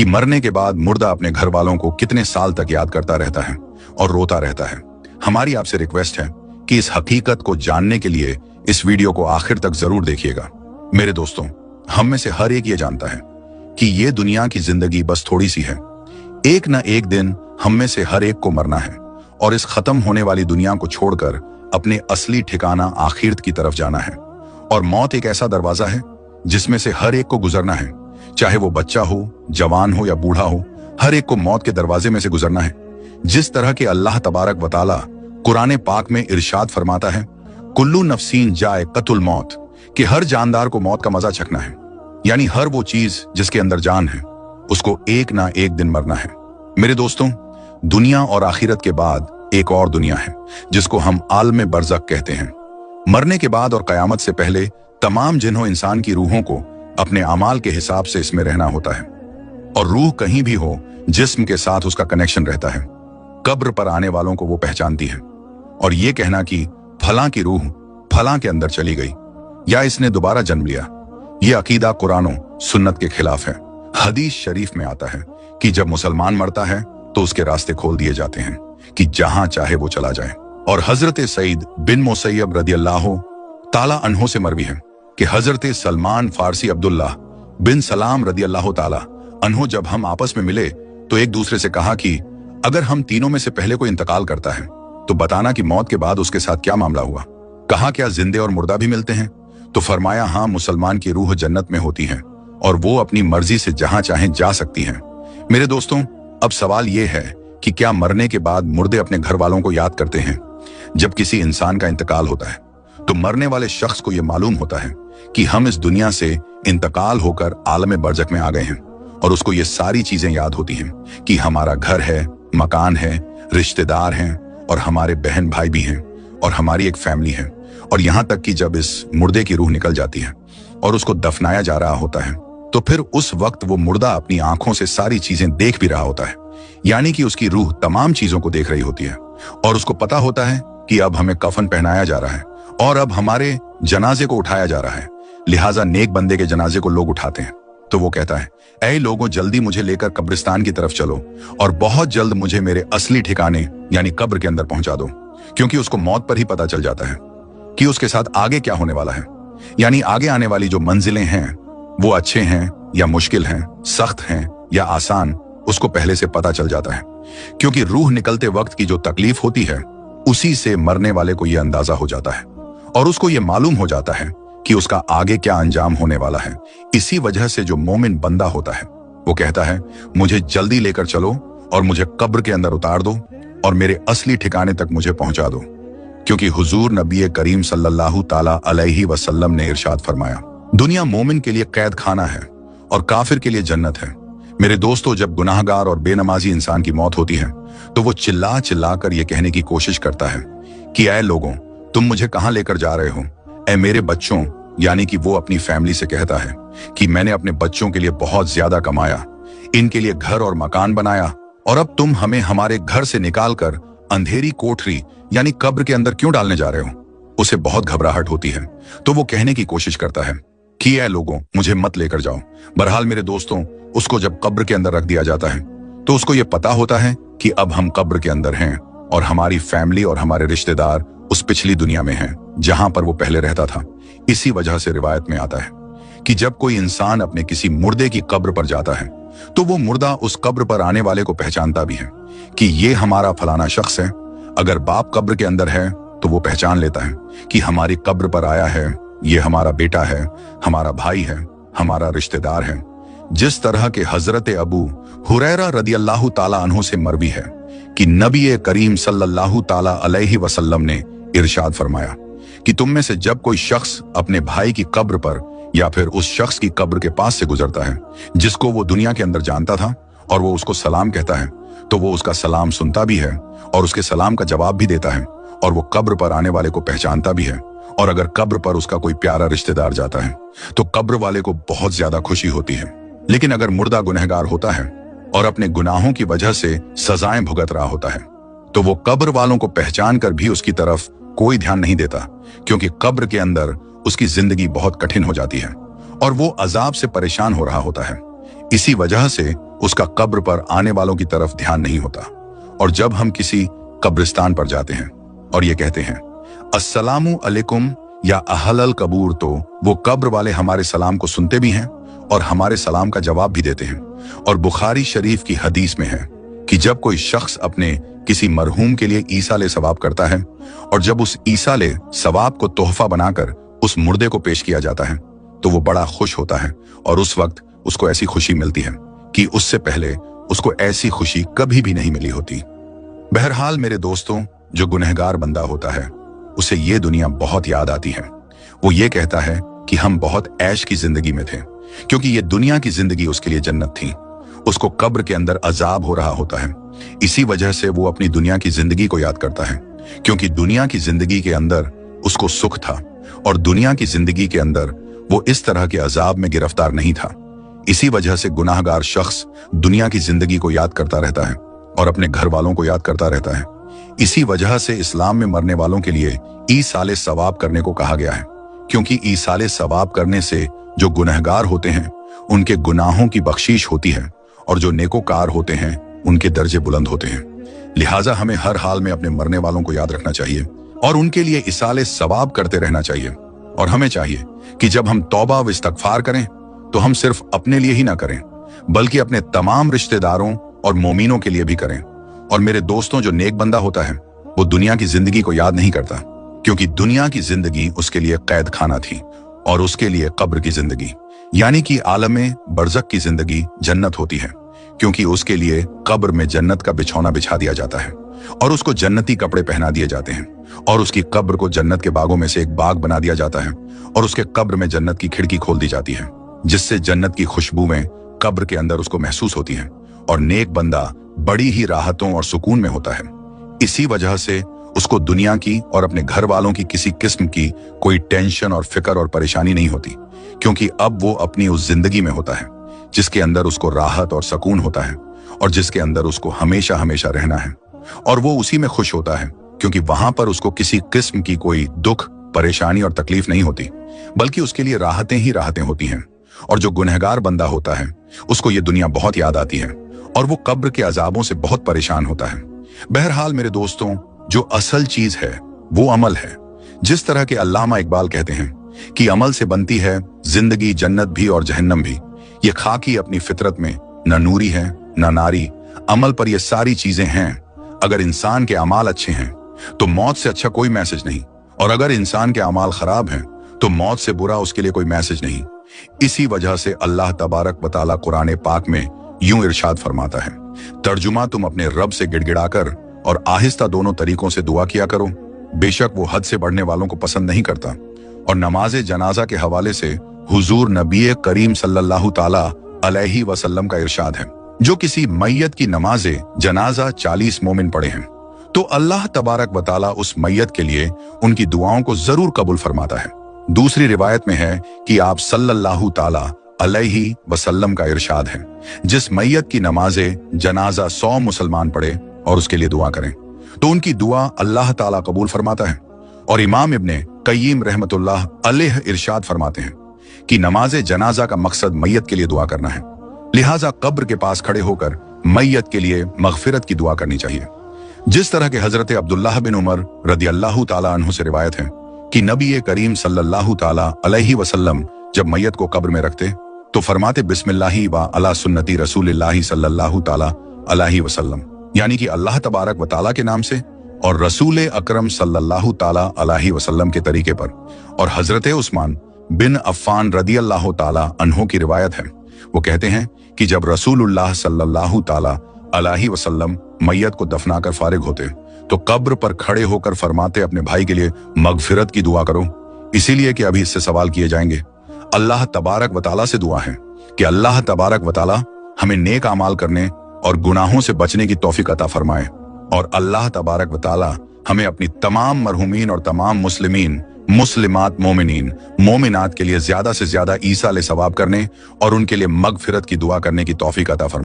कि मरने के बाद मुर्दा अपने घर वालों को कितने साल तक याद करता रहता है और रोता रहता है। हमारी आपसे रिक्वेस्ट है कि इस हकीकत को जानने के लिए इस वीडियो को आखिर तक जरूर देखिएगा। मेरे दोस्तों, हम में से हर एक ये जानता है कि ये दुनिया की जिंदगी बस थोड़ी सी है। एक न एक दिन हम में से हर एक को मरना है और इस खत्म होने वाली दुनिया को छोड़कर अपने असली ठिकाना आखिरत की तरफ जाना है। और मौत एक ऐसा दरवाजा है जिसमें से हर एक को गुजरना है, चाहे वो बच्चा हो, जवान हो या बूढ़ा हो, हर एक को मौत के दरवाजे में से गुजरना है। जिस तरह के अल्लाह तबारक व तआला कुरान पाक में इरशाद फरमाता है, कुल्लू नफ्सीन जायक़तुल मौत, कि हर जानदार को मौत का मजा चखना है। यानी हर वो चीज जिसके अंदर जान है उसको एक ना एक दिन मरना है। मेरे दोस्तों, दुनिया और आखिरत के बाद एक और दुनिया है जिसको हम आलम बरज़ख कहते हैं। मरने के बाद और कयामत से पहले तमाम जिन्हों इंसान की रूहों को अपने अमाल के हिसाब से इसमें रहना होता है, और रूह कहीं भी हो जिस्म के साथ उसका कनेक्शन रहता है। कब्र पर आने वालों को वो पहचानती है, और ये कहना कि फलां की रूह फलां के अंदर चली गई या इसने दोबारा जन्म लिया, ये अकीदा कुरानो सुन्नत के खिलाफ है। हदीस शरीफ में आता है कि जब मुसलमान मरता है तो उसके रास्ते खोल दिए जाते हैं कि जहां चाहे वो चला जाए। और हजरत सईद बिन मुसैयब रदियल्लाहु ताला अन्हो से मरवी है कि हजरत सलमान फारसी अब्दुल्ला बिन सलाम रदियल्लाहु ताला अन्हो जब हम आपस में मिले तो एक दूसरे से कहा कि अगर हम तीनों में से पहले कोई इंतकाल करता है तो बताना कि मौत के बाद उसके साथ क्या मामला हुआ। कहा, क्या जिंदे और मुर्दा भी मिलते हैं? तो फरमाया, हाँ, मुसलमान की रूह जन्नत में होती है और वो अपनी मर्जी से जहां चाहे जा सकती हैं। मेरे दोस्तों, अब सवाल ये है कि क्या मरने के बाद मुर्दे अपने घर वालों को याद करते हैं? जब किसी इंसान का इंतकाल होता है तो मरने वाले शख्स को यह मालूम होता है कि हम इस दुनिया से इंतकाल होकर आलम बरज़ख में आ गए हैं, और उसको ये सारी चीजें याद होती हैं कि हमारा घर है, मकान है, रिश्तेदार हैं, और हमारे बहन भाई भी हैं, और हमारी एक फैमिली है। और यहां तक कि जब इस मुर्दे की रूह निकल जाती है और उसको दफनाया जा रहा होता है तो फिर उस वक्त वो मुर्दा अपनी आंखों से सारी चीजें देख भी रहा होता है। यानी कि उसकी रूह तमाम चीजों को देख रही होती है, और उसको पता होता है कि अब हमें कफन पहनाया जा रहा है और अब हमारे जनाजे को उठाया जा रहा है। लिहाजा नेक बंदे के जनाजे को लोग उठाते हैं तो वो कहता है, ऐ लोगों, जल्दी मुझे लेकर कब्रिस्तान की तरफ चलो और बहुत जल्द मुझे मेरे असली ठिकाने यानी कब्र के अंदर पहुंचा दो। क्योंकि उसको मौत पर ही पता चल जाता है कि उसके साथ आगे क्या होने वाला है। यानी आगे आने वाली जो मंजिलें हैं वो अच्छे हैं या मुश्किल हैं, सख्त हैं या आसान, उसको पहले से पता चल जाता है। क्योंकि रूह निकलते वक्त की जो तकलीफ होती है उसी से मरने वाले को यह अंदाजा हो जाता है, और उसको यह मालूम हो जाता है कि उसका आगे क्या अंजाम होने वाला है। इसी वजह से जो मोमिन बंदा होता है वो कहता है, मुझे जल्दी लेकर चलो और मुझे कब्र के अंदर उतार दो और मेरे असली ठिकाने तक मुझे पहुंचा दो। क्योंकि हुजूर नबी करीम सल्लल्लाहु ताला अलैहि वसल्लम ने इरशाद फरमाया, दुनिया मोमिन के लिए कैद खाना है और काफिर के लिए जन्नत है। मेरे दोस्तों, जब गुनाहगार और बेनमाजी इंसान की मौत होती है तो वो चिल्ला चिल्ला कर ये कहने की कोशिश करता है कि ऐ लोगों, तुम मुझे कहां लेकर जा रहे हो? ऐ मेरे बच्चों, यानी कि वो अपनी फैमिली से कहता है कि मैंने अपने बच्चों के लिए बहुत ज्यादा कमाया, इनके लिए घर और मकान बनाया, और अब तुम हमें हमारे घर से निकाल कर अंधेरी कोठरी यानी कब्र के अंदर क्यों डालने जा रहे हो? उसे बहुत घबराहट होती है तो वो कहने की कोशिश करता है कि ऐ लोगों, मुझे मत लेकर जाओ। बहरहाल मेरे दोस्तों, उसको जब कब्र के अंदर रख दिया जाता है तो उसको ये पता होता है कि अब हम कब्र के अंदर हैं और हमारी फैमिली और हमारे रिश्तेदार उस पिछली दुनिया में हैं जहां पर वो पहले रहता था। इसी वजह से रिवायत में आता है कि जब कोई इंसान अपने किसी मुर्दे की कब्र पर जाता है तो वो मुर्दा उस कब्र पर आने वाले को पहचानता भी है कि ये हमारा फलाना शख्स है। अगर बाप कब्र के अंदर है तो वो पहचान लेता है कि हमारी कब्र पर आया है, ये हमारा बेटा है, हमारा भाई है, हमारा रिश्तेदार है। जिस तरह के हजरत अबू हुरैरा रदियल्लाहु ताला अन्हु से मरवी है कि नबी करीम सल्लल्लाहु ताला अलैहि वसल्लम ने इरशाद फरमाया कि तुम में से जब कोई शख्स अपने भाई की कब्र पर या फिर उस शख्स की कब्र के पास से गुजरता है जिसको वो दुनिया के अंदर जानता था, और वो उसको सलाम कहता है, तो वो उसका सलाम सुनता भी है और उसके सलाम का जवाब भी देता है, और वो कब्र पर आने वाले को पहचानता भी है। और अगर कब्र पर उसका कोई प्यारा रिश्तेदार जाता है तो कब्र वाले को बहुत ज्यादा खुशी होती है। लेकिन अगर मुर्दा गुनहगार होता है और अपने गुनाहों की वजह से सजाएं भुगत रहा होता है तो वो कब्र वालों को पहचान कर भी उसकी तरफ कोई ध्यान नहीं देता, क्योंकि कब्र के अंदर उसकी जिंदगी बहुत कठिन हो जाती है और वो अजाब से परेशान हो रहा होता है। इसी वजह से उसका कब्र पर आने वालों की तरफ ध्यान नहीं होता। और जब हम किसी कब्रिस्तान पर जाते हैं और ये कहते हैं अस्सलामु अलैकुम या अहलल कबूर, तो वो कब्र वाले हमारे सलाम को सुनते भी हैं और हमारे सलाम का जवाब भी देते हैं। और बुखारी शरीफ की हदीस में है कि जब कोई शख्स अपने किसी मरहूम के लिए ईसाले सवाब करता है और जब उस ईसाले सवाब को तोहफा बनाकर उस मुर्दे को पेश किया जाता है तो वो बड़ा खुश होता है और उस वक्त उसको ऐसी खुशी मिलती है कि उससे पहले उसको ऐसी खुशी कभी भी नहीं मिली होती। बहरहाल मेरे दोस्तों, जो गुनहगार बंदा होता है उसे ये दुनिया बहुत याद आती है। वो ये कहता है कि हम बहुत ऐश की जिंदगी में थे, क्योंकि ये दुनिया की जिंदगी उसके लिए जन्नत थी। उसको कब्र के अंदर अजाब हो रहा होता है, इसी वजह से वो अपनी दुनिया की जिंदगी को याद करता है, क्योंकि दुनिया की जिंदगी के अंदर उसको सुख था और दुनिया की जिंदगी के अंदर वो इस तरह के अजाब में गिरफ्तार नहीं था। इसी वजह से गुनाहगार शख्स दुनिया की जिंदगी को याद करता रहता है और अपने घर वालों को याद करता रहता है। इसी वजह से इस्लाम में मरने वालों के लिए ईसाले सवाब करने को कहा गया है, क्योंकि ईसाले सवाब करने से जो गुनहगार होते हैं उनके गुनाहों की बख्शीश होती है और जो नेकोकार होते हैं उनके दर्जे बुलंद होते हैं। लिहाजा हमें हर हाल में अपने मरने वालों को याद रखना चाहिए और उनके लिए इसाले सवाब करते रहना चाहिए। और हमें चाहिए कि जब हम तौबा व इस्तगफार करें तो हम सिर्फ अपने लिए ही ना करें, बल्कि अपने तमाम रिश्तेदारों और मोमिनों के लिए भी करें। और मेरे दोस्तों, जो नेक बंदा होता है वो दुनिया की जिंदगी को याद नहीं करता, क्योंकि दुनिया की जिंदगी उसके लिए कैद खाना थी और उसके लिए कब्र की जिंदगी यानी कि आलमे बरज़ख की जिंदगी जन्नत होती है, क्योंकि उसके लिए कब्र में जन्नत का बिछौना बिछा दिया जाता है और उसको जन्नती कपड़े पहना दिए जाते हैं और उसकी कब्र को जन्नत के बागों में से एक बाग बना दिया जाता है और उसके कब्र में जन्नत की खिड़की खोल दी जाती है, जिससे जन्नत की खुशबुएं कब्र के अंदर उसको महसूस होती हैं और नेक बंदा बड़ी ही राहतों और सुकून में होता है। इसी वजह से उसको दुनिया की और अपने घर वालों की किसी किस्म की कोई टेंशन और फिक्र और परेशानी नहीं होती, क्योंकि अब वो अपनी उस जिंदगी में होता है जिसके अंदर उसको राहत और सुकून होता है और जिसके अंदर उसको हमेशा हमेशा रहना है। और वो उसी में खुश होता है, क्योंकि वहां पर उसको किसी किस्म की कोई दुख, परेशानी और तकलीफ नहीं होती, बल्कि उसके लिए राहतें ही राहतें होती हैं। और जो गुनहगार बंदा होता है उसको ये दुनिया बहुत याद आती है और वो कब्र के अजाबों से बहुत परेशान होता है। बहरहाल मेरे दोस्तों, जो असल चीज है वो अमल है। जिस तरह के अल्लामा इकबाल कहते हैं कि अमल से बनती है जिंदगी, जन्नत भी और जहन्नम भी। ये खाकी अपनी फितरत में न नूरी है न नारी, अमल पर ये सारी चीजें हैं। अगर इंसान के अमाल अच्छे हैं तो मौत से अच्छा कोई मैसेज नहीं, और अगर इंसान के अमाल खराब हैं तो मौत से बुरा उसके लिए कोई मैसेज नहीं। इसी वजह से अल्लाह तबारक व तआला कुरान पाक में यूं इरशाद फरमाता है, तर्जुमा तुम अपने रब से गिड़गिड़ाकर और आहिस्ता दोनों तरीकों से दुआ किया करो, बेशक वो हद से बढ़ने वालों को पसंद नहीं करता। और नमाज जनाजा के हवाले से हुजूर नबी करीम सल्लल्लाहु ताला अलैहि वसल्लम का इरशाद है, जो किसी मैयत की नमाज जनाजा 40 मोमिन पढ़े हैं तो अल्लाह तबारक व तआला उस मैयत के लिए उनकी दुआओं को जरूर कबूल फरमाता है। दूसरी रिवायत में है कि आप सल्लल्लाहु ताला अलैहि वसल्लम का इरशाद है, जिस मैयत की नमाजे जनाजा 100 मुसलमान पढ़े और उसके लिए दुआ करें तो उनकी दुआ अल्लाह ताला कबूल फरमाता है। और इमाम इब्ने कय्यिम रहमतुल्लाह अलैह इरशाद फरमाते हैं कि नमाजे जनाजा का मकसद मैयत के लिए दुआ करना है, लिहाजा कब्र के पास खड़े होकर मैयत के लिए मगफिरत की दुआ करनी चाहिए। जिस तरह के हजरत अब्दुल्लाह बिन उमर रदियल्लाहु ताला अन्हु से रिवायत है कि नबी करीम सल्लल्लाहु ताला अलैहि वसल्लम जब मैयत को कब्र में रखते तो फरमाते बिस्मिल्लाहि व अला सुन्नती रसूलिल्लाहि सल्लल्लाहु ताला अलैहि वसल्लम, यानी कि अल्लाह तबारक व ताला के नाम से और रसूल अकरम सल्लल्लाहु ताला अलैहि वसल्लम के तरीके पर। और हजरत उस्मान बिन अफ़्फ़ान रदियल्लाहु ताला अन्हु की रिवायत है, वो कहते हैं कि जब रसूलुल्लाह सल्लल्लाहु ताला अलैहि वसल्लम मैयत को दफनाकर फारिग होते तो कब्र पर खड़े होकर फरमाते अपने भाई के लिए मगफिरत की दुआ करो, इसीलिए कि अभी इससे सवाल किए जाएंगे। अल्लाह तबारक व तआला से दुआ है कि अल्लाह तबारक व तआला हमें नेक अमाल करने और गुनाहों से बचने की तौफीक अता फरमाए, और अल्लाह तबारक व तआला हमें अपनी तमाम मरहुमीन और तमाम मुस्लिमीन, मुस्लिमात, मोमिनीन, मोमिनात के लिए ज्यादा से ज्यादा ईसाले सवाब करने और उनके लिए मगफिरत की दुआ करने की तौफीक अता फरमाए।